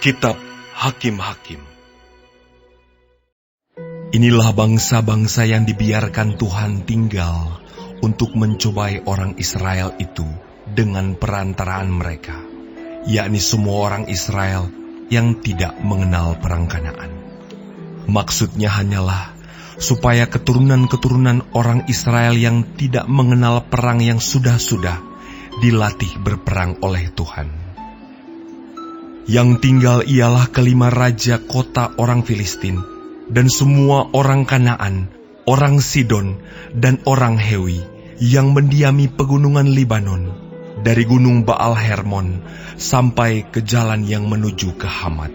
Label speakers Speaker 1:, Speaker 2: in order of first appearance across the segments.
Speaker 1: Kitab Hakim-Hakim. Inilah bangsa-bangsa yang dibiarkan Tuhan tinggal untuk mencobai orang Israel itu dengan perantaraan mereka, yakni semua orang Israel yang tidak mengenal perang Kanaan. Maksudnya hanyalah supaya keturunan-keturunan orang Israel yang tidak mengenal perang yang sudah-sudah dilatih berperang oleh Tuhan. Yang tinggal ialah kelima raja kota orang Filistin, dan semua orang Kanaan, orang Sidon, dan orang Hewi, yang mendiami pegunungan Libanon, dari gunung Baal Hermon, sampai ke jalan yang menuju ke Hamat.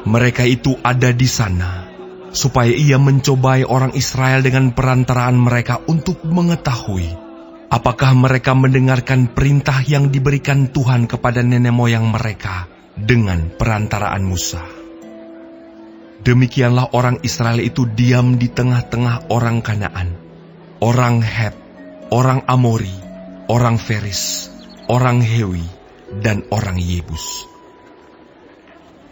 Speaker 1: Mereka itu ada di sana, supaya ia mencobai orang Israel dengan perantaraan mereka untuk mengetahui apakah mereka mendengarkan perintah yang diberikan Tuhan kepada nenek moyang mereka dengan perantaraan Musa. Demikianlah orang Israel itu diam di tengah-tengah orang Kanaan, orang Het, orang Amori, orang Feris, orang Hewi, dan orang Yebus.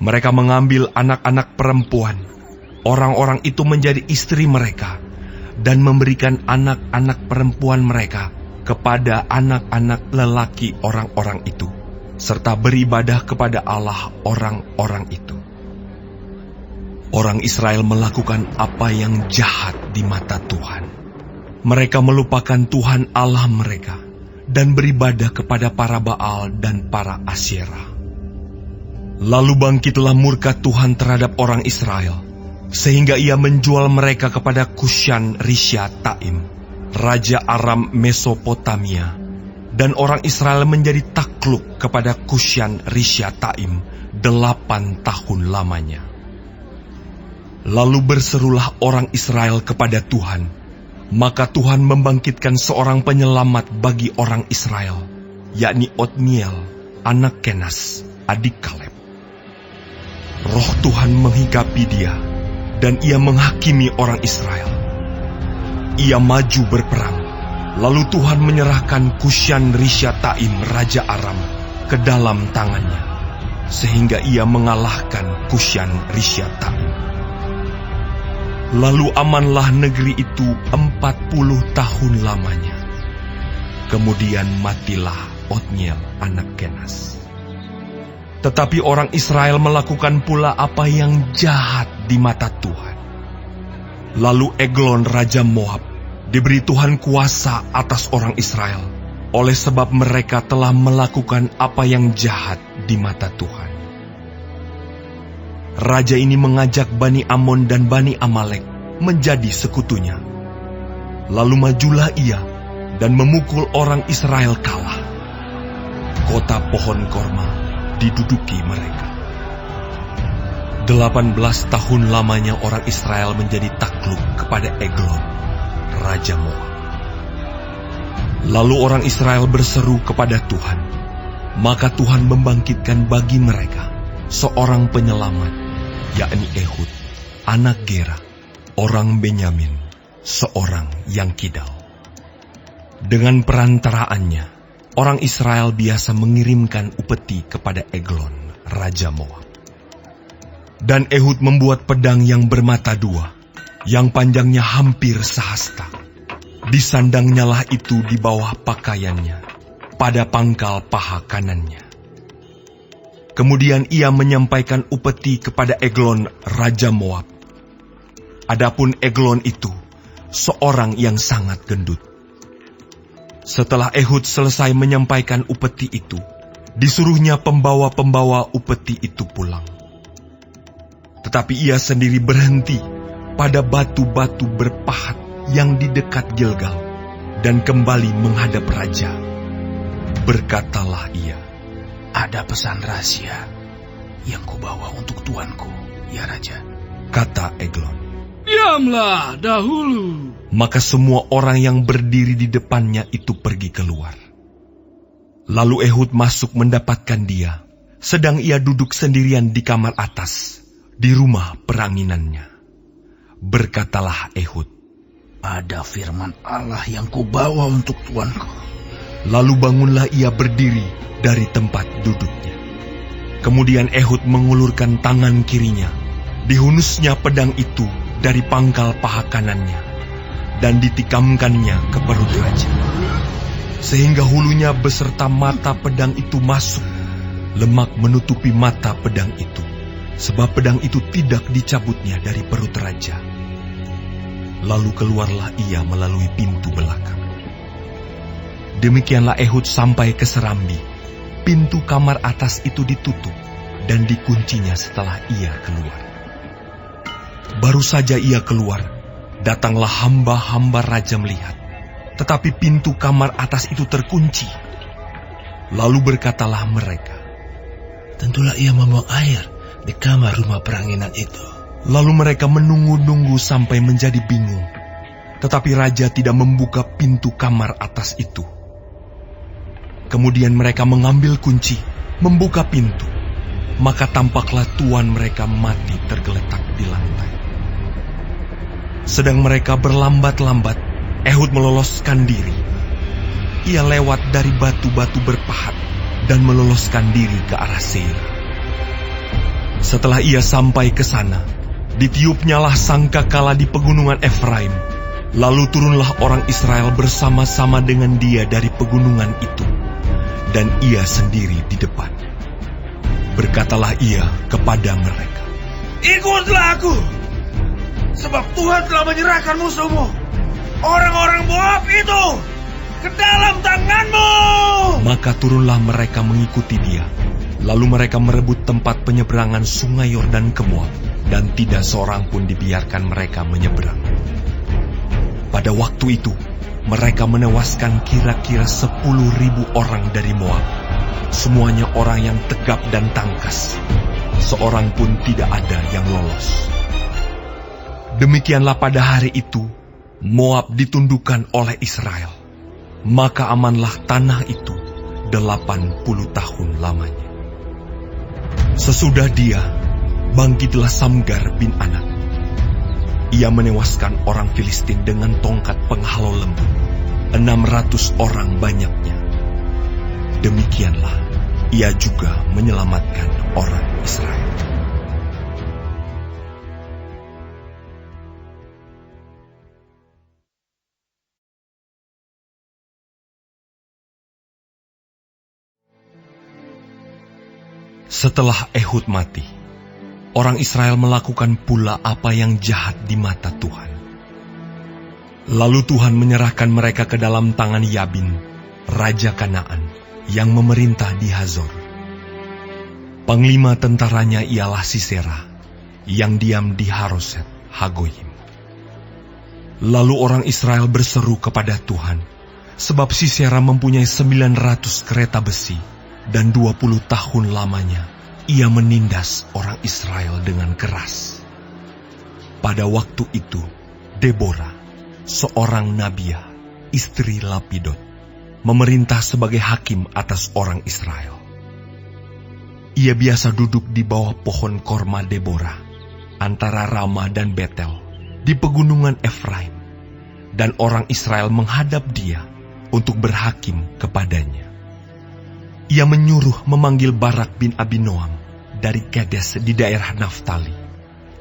Speaker 1: Mereka mengambil anak-anak perempuan, orang-orang itu menjadi istri mereka, dan memberikan anak-anak perempuan mereka kepada anak-anak lelaki orang-orang itu, serta beribadah kepada Allah orang-orang itu. Orang Israel melakukan apa yang jahat di mata Tuhan. Mereka melupakan Tuhan Allah mereka dan beribadah kepada para Baal dan para Asyera. Lalu bangkitlah murka Tuhan terhadap orang Israel, sehingga ia menjual mereka kepada Kushan Rishathaim, Raja Aram Mesopotamia, dan orang Israel menjadi takluk kepada Kushan Rishathaim 8 tahun lamanya. Lalu berserulah orang Israel kepada Tuhan, maka Tuhan membangkitkan seorang penyelamat bagi orang Israel, yakni Otniel, anak Kenas, adik Kaleb. Roh Tuhan menghinggapi dia, dan ia menghakimi orang Israel. Ia maju berperang, lalu Tuhan menyerahkan Kushan Rishathaim Raja Aram ke dalam tangannya, sehingga ia mengalahkan Kushan Rishathaim. Lalu amanlah negeri itu 40 tahun lamanya. Kemudian matilah Otniel anak Kenas. Tetapi orang Israel melakukan pula apa yang jahat di mata Tuhan. Lalu Eglon Raja Moab diberi Tuhan kuasa atas orang Israel, oleh sebab mereka telah melakukan apa yang jahat di mata Tuhan. Raja ini mengajak Bani Amon dan Bani Amalek menjadi sekutunya. Lalu majulah ia dan memukul orang Israel kalah. Kota pohon korma diduduki mereka. 18 tahun lamanya orang Israel menjadi takluk kepada Eglon, Raja Moab. Lalu orang Israel berseru kepada Tuhan, maka Tuhan membangkitkan bagi mereka seorang penyelamat, yakni Ehud, anak Gera, orang Benyamin, seorang yang kidal. Dengan perantaraannya, orang Israel biasa mengirimkan upeti kepada Eglon, Raja Moab. Dan Ehud membuat pedang yang bermata dua, yang panjangnya hampir sehasta. Disandangnyalah itu di bawah pakaiannya, pada pangkal paha kanannya. Kemudian ia menyampaikan upeti kepada Eglon, Raja Moab. Adapun Eglon itu seorang yang sangat gendut. Setelah Ehud selesai menyampaikan upeti itu, disuruhnya pembawa-pembawa upeti itu pulang. Tetapi ia sendiri berhenti pada batu-batu berpahat yang di dekat Gilgal dan kembali menghadap raja. Berkatalah ia,
Speaker 2: "Ada pesan rahasia yang kubawa untuk tuanku, ya raja,"
Speaker 1: kata Eglon.
Speaker 3: "Diamlah dahulu."
Speaker 1: Maka semua orang yang berdiri di depannya itu pergi keluar. Lalu Ehud masuk mendapatkan dia, sedang ia duduk sendirian di kamar atas, di rumah peranginannya. Berkatalah Ehud,
Speaker 2: "Ada firman Allah yang kubawa untuk tuanku."
Speaker 1: Lalu bangunlah ia berdiri dari tempat duduknya. Kemudian Ehud mengulurkan tangan kirinya, dihunusnya pedang itu dari pangkal paha kanannya, dan ditikamkannya ke perut raja. Sehingga hulunya beserta mata pedang itu masuk. Lemak menutupi mata pedang itu, sebab pedang itu tidak dicabutnya dari perut raja. Lalu keluarlah ia melalui pintu belakang. Demikianlah Ehud sampai ke serambi. Pintu kamar atas itu ditutup dan dikuncinya setelah ia keluar. Baru saja ia keluar, datanglah hamba-hamba raja melihat, tetapi pintu kamar atas itu terkunci. Lalu berkatalah mereka,
Speaker 2: "Tentulah ia membuang air di kamar rumah peranginan itu."
Speaker 1: Lalu mereka menunggu-nunggu sampai menjadi bingung, tetapi raja tidak membuka pintu kamar atas itu. Kemudian mereka mengambil kunci, membuka pintu, maka tampaklah tuan mereka mati tergeletak di lantai. Sedang mereka berlambat-lambat, Ehud meloloskan diri. Ia lewat dari batu-batu berpahat dan meloloskan diri ke arah Seir. Setelah ia sampai ke sana, ditiupnyalah sangkakala di pegunungan Efraim. Lalu turunlah orang Israel bersama-sama dengan dia dari pegunungan itu, dan ia sendiri di depan. Berkatalah ia kepada mereka,
Speaker 2: "Ikutlah aku, sebab Tuhan telah menyerahkan musuhmu, orang-orang Moab itu, ke dalam tanganmu."
Speaker 1: Maka turunlah mereka mengikuti dia. Lalu mereka merebut tempat penyeberangan sungai Yordan ke Moab, dan tidak seorang pun dibiarkan mereka menyeberang. Pada waktu itu, mereka menewaskan kira-kira 10.000 orang dari Moab. Semuanya orang yang tegap dan tangkas. Seorang pun tidak ada yang lolos. Demikianlah pada hari itu, Moab ditundukkan oleh Israel. Maka amanlah tanah itu 80 tahun lamanya. Sesudah dia, bangkitlah Samgar bin Anak. Ia menewaskan orang Filistin dengan tongkat penghalau lembu, 600 orang banyaknya. Demikianlah, ia juga menyelamatkan orang Israel. Setelah Ehud mati, orang Israel melakukan pula apa yang jahat di mata Tuhan. Lalu Tuhan menyerahkan mereka ke dalam tangan Yabin, raja Kanaan, yang memerintah di Hazor. Panglima tentaranya ialah Sisera, yang diam di Haroset Hagoyim. Lalu orang Israel berseru kepada Tuhan, sebab Sisera mempunyai 900 kereta besi, dan 20 tahun lamanya ia menindas orang Israel dengan keras. Pada waktu itu, Deborah, seorang nabiah, istri Lapidot, memerintah sebagai hakim atas orang Israel. Ia biasa duduk di bawah pohon korma Deborah, antara Rama dan Betel, di pegunungan Efraim, dan orang Israel menghadap dia untuk berhakim kepadanya. Ia menyuruh memanggil Barak bin Abinoam dari Kades di daerah Naftali,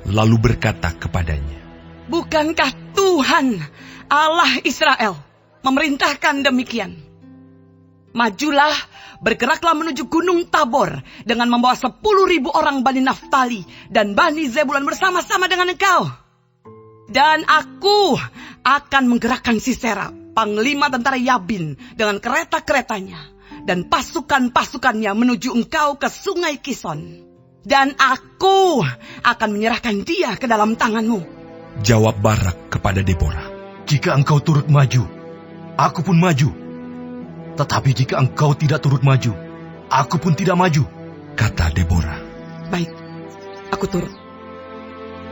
Speaker 1: lalu berkata kepadanya,
Speaker 4: "Bukankah Tuhan Allah Israel memerintahkan demikian? Majulah, bergeraklah menuju Gunung Tabor dengan membawa 10.000 orang Bani Naftali dan Bani Zebulun bersama-sama dengan engkau. Dan aku akan menggerakkan Sisera, panglima tentara Yabin, dengan kereta-keretanya dan pasukan-pasukannya menuju engkau ke sungai Kison. Dan aku akan menyerahkan dia ke dalam tanganmu."
Speaker 1: Jawab Barak kepada Deborah,
Speaker 5: Jika engkau turut maju, aku pun maju. Tetapi jika engkau tidak turut maju, aku pun tidak maju,
Speaker 1: kata Deborah.
Speaker 4: Baik, aku turut.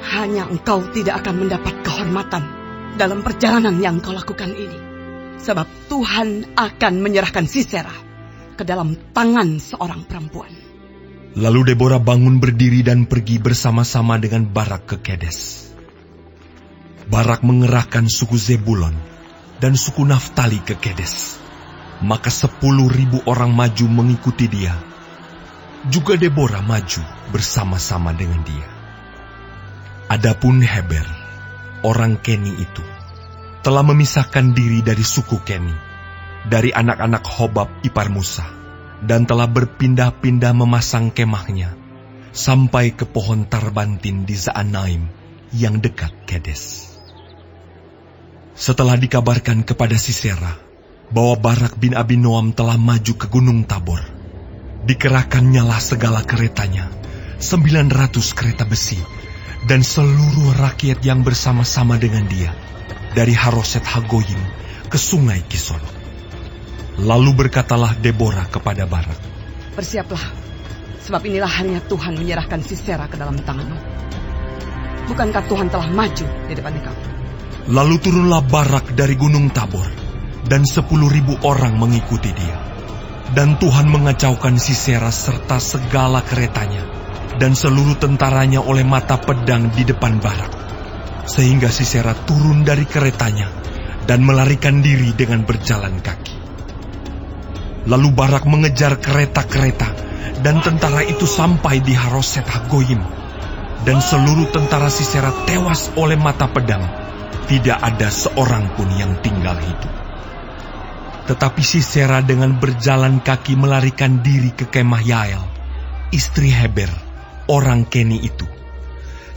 Speaker 4: Hanya engkau tidak akan mendapat kehormatan dalam perjalanan yang kau lakukan ini. Sebab Tuhan akan menyerahkan Sisera ke dalam tangan seorang perempuan.
Speaker 1: Lalu Deborah bangun berdiri dan pergi bersama-sama dengan Barak ke Kedes. Barak mengerahkan suku Zebulon dan suku Naftali ke Kedes. Maka 10.000 orang maju mengikuti dia. Juga Deborah maju bersama-sama dengan dia. Adapun Heber, orang Keni itu, telah memisahkan diri dari suku Keni, dari anak-anak Hobab ipar Musa, dan telah berpindah-pindah memasang kemahnya, sampai ke pohon Tarbantin di Zaanaim yang dekat Kedes. Setelah dikabarkan kepada Sisera bahwa Barak bin Abinoam telah maju ke Gunung Tabor, dikerahkannyalah segala keretanya, 900 kereta besi, dan seluruh rakyat yang bersama-sama dengan dia, dari Haroset Hagoyim ke sungai Kison. Lalu berkatalah Deborah kepada Barak,
Speaker 4: bersiaplah, sebab inilah harinya Tuhan menyerahkan Sisera ke dalam tanganmu. Bukankah Tuhan telah maju di depan engkau?
Speaker 1: Lalu turunlah Barak dari Gunung Tabor, dan 10.000 orang mengikuti dia. Dan Tuhan mengacaukan Sisera serta segala keretanya, dan seluruh tentaranya oleh mata pedang di depan Barak. Sehingga Sisera turun dari keretanya, dan melarikan diri dengan berjalan kaki. Lalu Barak mengejar kereta-kereta, dan tentara itu sampai di Haroset Hagoyim. Dan seluruh tentara Sisera tewas oleh mata pedang. Tidak ada seorang pun yang tinggal hidup. Tetapi Sisera dengan berjalan kaki melarikan diri ke kemah Yael, istri Heber, orang Keni itu.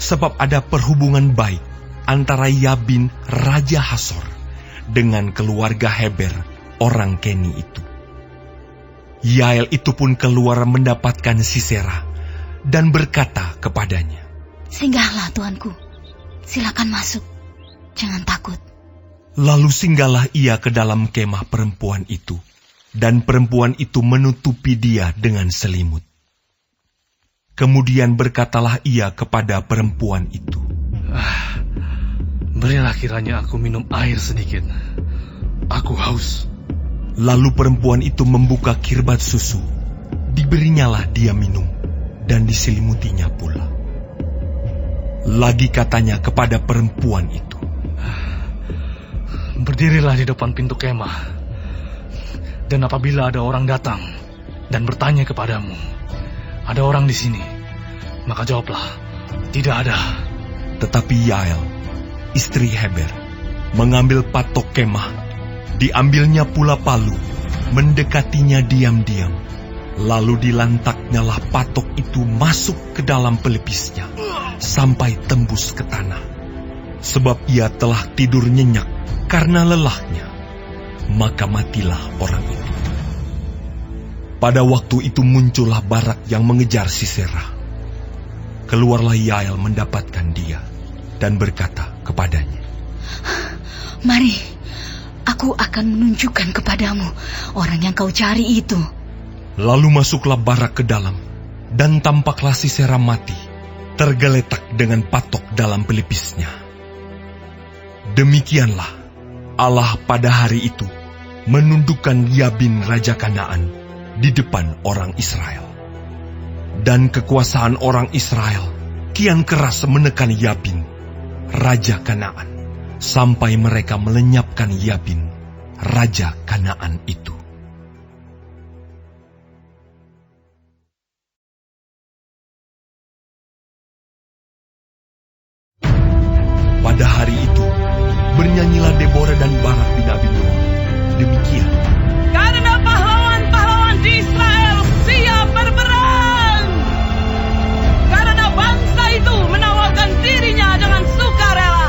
Speaker 1: Sebab ada perhubungan baik antara Yabin, Raja Hasor, dengan keluarga Heber, orang Keni itu. Yael itu pun keluar mendapatkan Sisera, dan berkata kepadanya,
Speaker 6: "Singgahlah, tuanku. Silakan masuk. Jangan takut."
Speaker 1: Lalu singgahlah ia ke dalam kemah perempuan itu, dan perempuan itu menutupi dia dengan selimut. Kemudian berkatalah ia kepada perempuan itu,
Speaker 5: "Berilah kiranya aku minum air sedikit. Aku haus."
Speaker 1: Lalu perempuan itu membuka kirbat susu, diberinyalah dia minum, dan diselimutinya pula. Lagi katanya kepada perempuan itu,
Speaker 5: "Berdirilah di depan pintu kemah, dan apabila ada orang datang dan bertanya kepadamu, 'Ada orang di sini?' maka jawablah, 'Tidak ada.'"
Speaker 1: Tetapi Yael, istri Heber, mengambil patok kemah, diambilnya pula palu, mendekatinya diam-diam, lalu dilantaknyalah patok itu masuk ke dalam pelepisnya, sampai tembus ke tanah. Sebab ia telah tidur nyenyak karena lelahnya, maka matilah orang itu. Pada waktu itu muncullah Barak yang mengejar Sisera. Keluarlah Yael mendapatkan dia, dan berkata kepadanya,
Speaker 6: "Mari, aku akan menunjukkan kepadamu orang yang kau cari itu."
Speaker 1: Lalu masuklah Barak ke dalam, dan tampaklah Sisera mati, tergeletak dengan patok dalam pelipisnya. Demikianlah Allah pada hari itu menundukkan Yabin Raja Kanaan di depan orang Israel. Dan kekuasaan orang Israel kian keras menekan Yabin, Raja Kanaan, sampai mereka melenyapkan Yabin, Raja Kanaan itu. Pada hari itu, bernyanyilah Deborah dan Barak bin Abinoam. Demikian.
Speaker 4: Karena pahlawan-pahlawan di Israel siap berperang. Karena bangsa itu menawarkan dirinya dengan sukarela.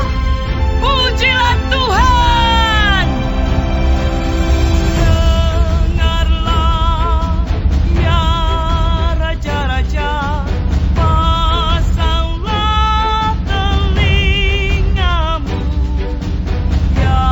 Speaker 4: Pujilah Tuhan. Dengarlah ya raja-raja. Pasanglah telingamu ya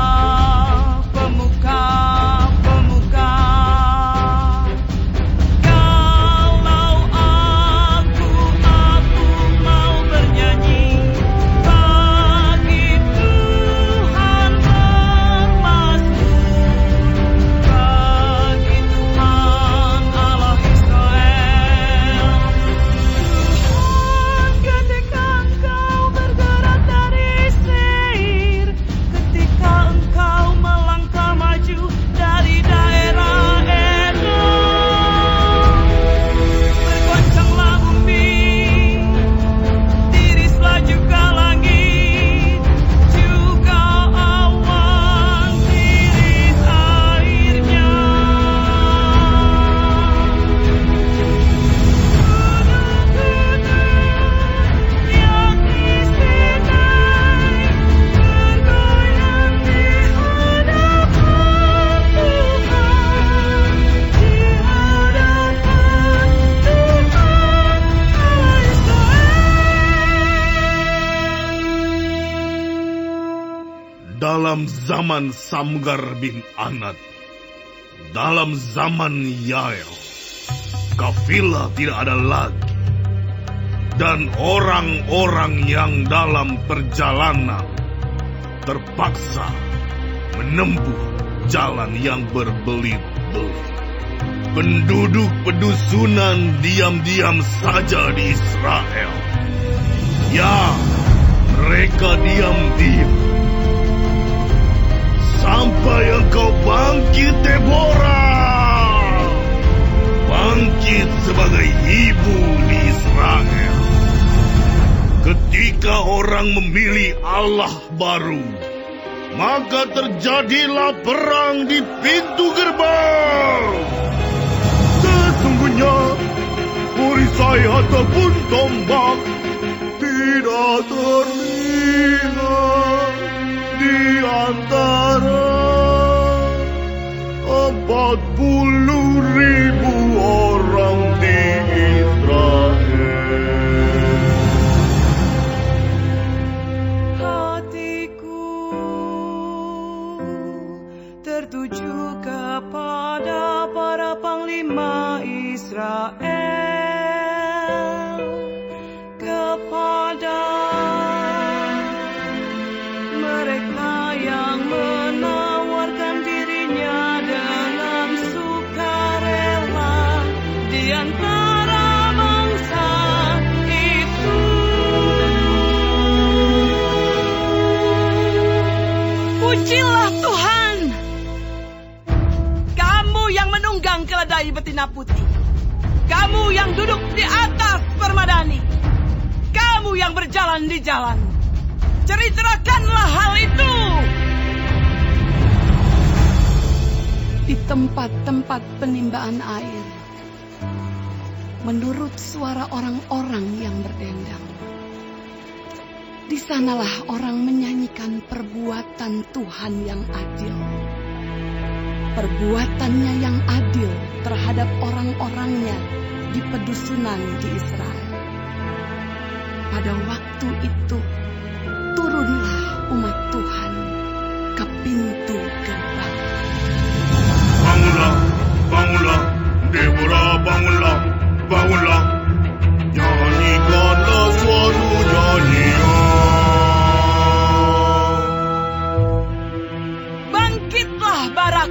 Speaker 7: dalam zaman Samgar bin Anat, dalam zaman Yael, kafilah tidak ada lagi, dan orang-orang yang dalam perjalanan terpaksa menempuh jalan yang berbelit-belit. Penduduk pedusunan diam-diam saja di Israel. Ya, mereka diam-diam. Sampai engkau bangkit, Deborah. Bangkit sebagai ibu di Israel. Ketika orang memilih Allah baru, maka terjadilah perang di pintu gerbang. Sesungguhnya perisai ataupun tombak tidak terlihat di antara 40.000 orang di Israel.
Speaker 4: Hatiku tertuju kepada para panglima Israel, kepada mereka yang menawarkan dirinya dengan sukarela di antara bangsa itu. Pujilah Tuhan, kamu yang menunggang keledai betina putih, kamu yang duduk di atas permadani, kamu yang berjalan di jalan. Ceritakanlah hal itu. Di tempat-tempat penimbaan air, menurut suara orang-orang yang berdendang, di sanalah orang menyanyikan perbuatan Tuhan yang adil. Perbuatannya yang adil terhadap orang-orangnya di pedusunan di Israel. Pada waktu itu, turunlah umat Tuhan ke pintu gerbang.
Speaker 7: Bangunlah, bangunlah, Deborah, bangunlah, bangunlah. Nyanyikanlah suatu nyanyian.
Speaker 4: Bangkitlah Barak,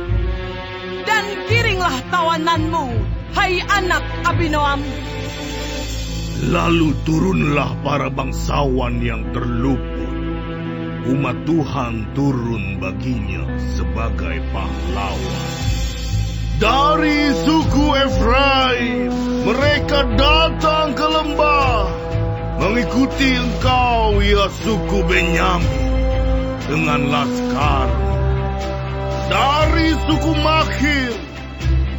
Speaker 4: dan giringlah tawananmu, hai anak Abinoam.
Speaker 7: Lalu turunlah para bangsawan yang terluput. Umat Tuhan turun baginya sebagai pahlawan. Dari suku Efraim, mereka datang ke lembah, mengikuti engkau, ya suku Benyamin, dengan laskar. Dari suku Makhir,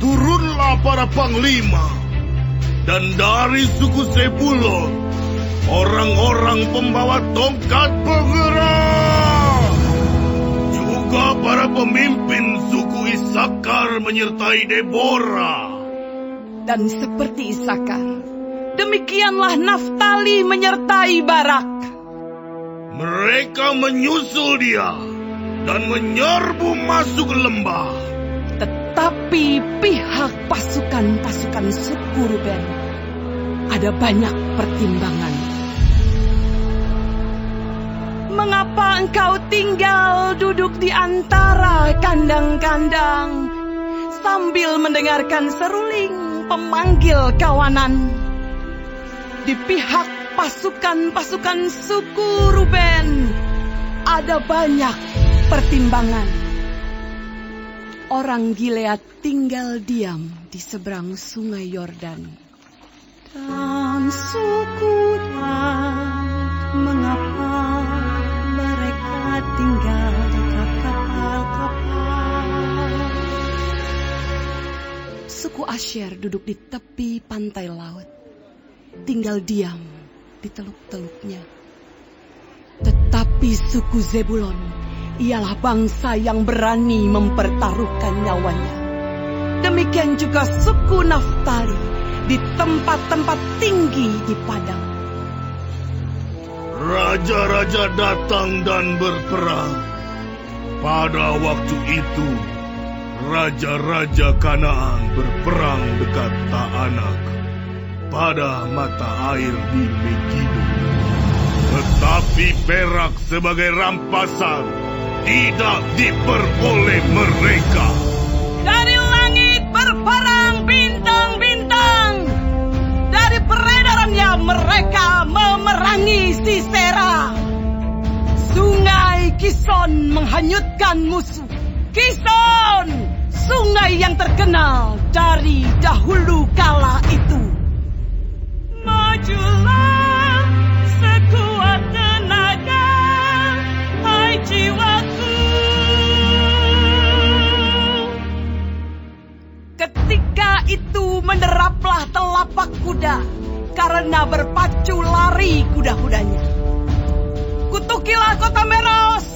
Speaker 7: turunlah para panglima. Dan dari suku Zebulon, orang-orang pembawa tongkat penggerak. Juga para pemimpin suku Isakar menyertai Deborah.
Speaker 4: Dan seperti Isakar, demikianlah Naftali menyertai Barak.
Speaker 7: Mereka menyusul dia dan menyerbu masuk lembah.
Speaker 4: Tetapi pihak pasukan-pasukan suku Ruben ada banyak pertimbangan. Mengapa engkau tinggal duduk di antara kandang-kandang sambil mendengarkan seruling pemanggil kawanan? Di pihak pasukan-pasukan suku Ruben ada banyak pertimbangan. Orang Gilead tinggal diam di seberang sungai Yordan. Dan suku Dan, mengapa mereka tinggal dekat kapal-kapal? Suku Asher duduk di tepi pantai laut, tinggal diam di teluk-teluknya. Tetapi suku Zebulon ialah bangsa yang berani mempertaruhkan nyawanya. Demikian juga suku Naftali di tempat-tempat tinggi di padang.
Speaker 7: Raja-raja datang dan berperang. Pada waktu itu, raja-raja Kanaan berperang dekat Taanak pada mata air di Megido. Tetapi perak sebagai rampasan tidak diperoleh mereka.
Speaker 4: Dari langit berperang bintang-bintang. Dari peredarannya mereka memerangi Sisera. Sungai Kison menghanyutkan musuh. Kison, sungai yang terkenal dari dahulu kala itu. Majulah sekuat tenaga, hai jiwaku. Ketika itu menderaplah telapak kuda karena berpacu lari kuda-kudanya. Kutukilah kota Meros,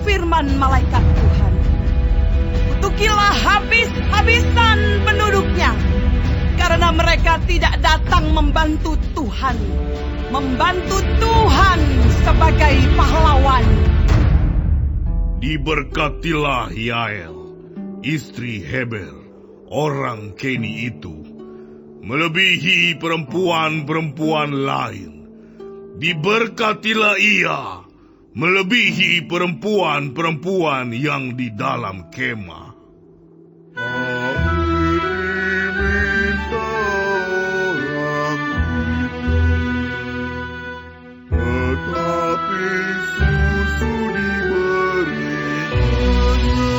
Speaker 4: firman malaikat Tuhan. Kutukilah habis-habisan penduduknya, karena mereka tidak datang membantu Tuhan sebagai pahlawan.
Speaker 7: Diberkatilah Yael, istri Heber, orang Keni itu, melebihi perempuan-perempuan lain. Diberkatilah ia, melebihi perempuan-perempuan yang di dalam kemah. Tetapi susu diberikannya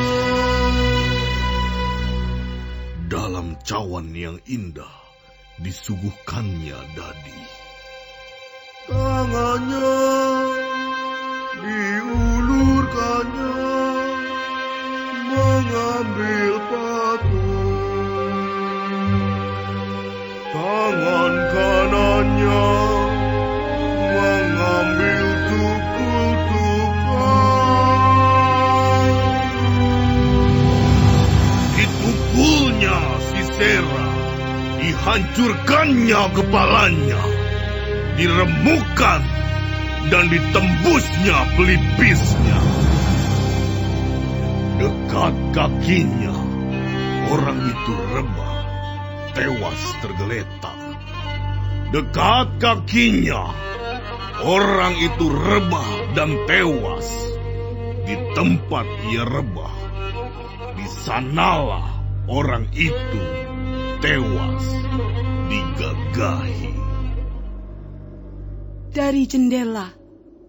Speaker 7: dalam cawan yang indah, disuguhkannya dadi. Tangannya diulurkannya, mengambil patung. Tangan kanannya mengambil tukul-tukul. Ditukulnya Sisera, dihancurkannya kepalanya, diremukkan dan ditembusnya pelipisnya. Dekat kakinya, orang itu rebah, tewas tergeletak. Dekat kakinya, orang itu rebah dan tewas. Di tempat ia rebah, di sanalah orang itu tewas digagahi.
Speaker 4: Dari jendela,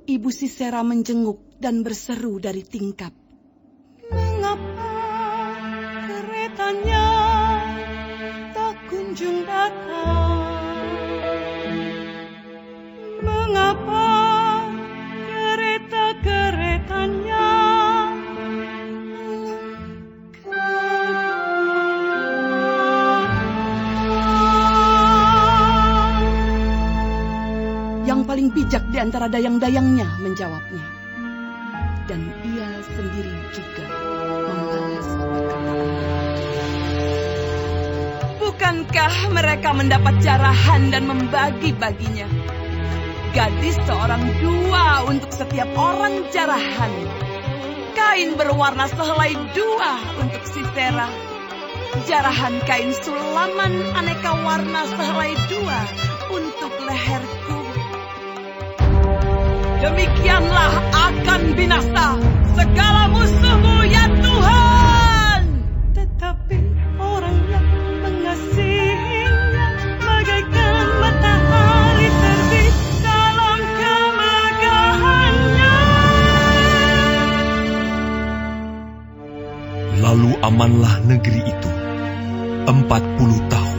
Speaker 4: Ibu Sisera menjenguk dan berseru dari tingkap. Mengapa keretanya tak kunjung datang? Mengapa kereta-keretanya Yang paling bijak di antara dayang-dayangnya menjawabnya. Dan ia sendiri juga membalas perkataan. Bukankah mereka mendapat jarahan dan membagi-baginya? Gadis seorang dua untuk setiap orang jarahan. Kain berwarna sehelai dua untuk Sisera. Jarahan kain sulaman aneka warna sehelai dua untuk leherku. Demikianlah akan binasa segala musuhmu ya Tuhan. Tetapi orang yang mengasihinya bagaikan matahari terbit dalam kemegahannya.
Speaker 1: Lalu amanlah negeri itu 40 tahun.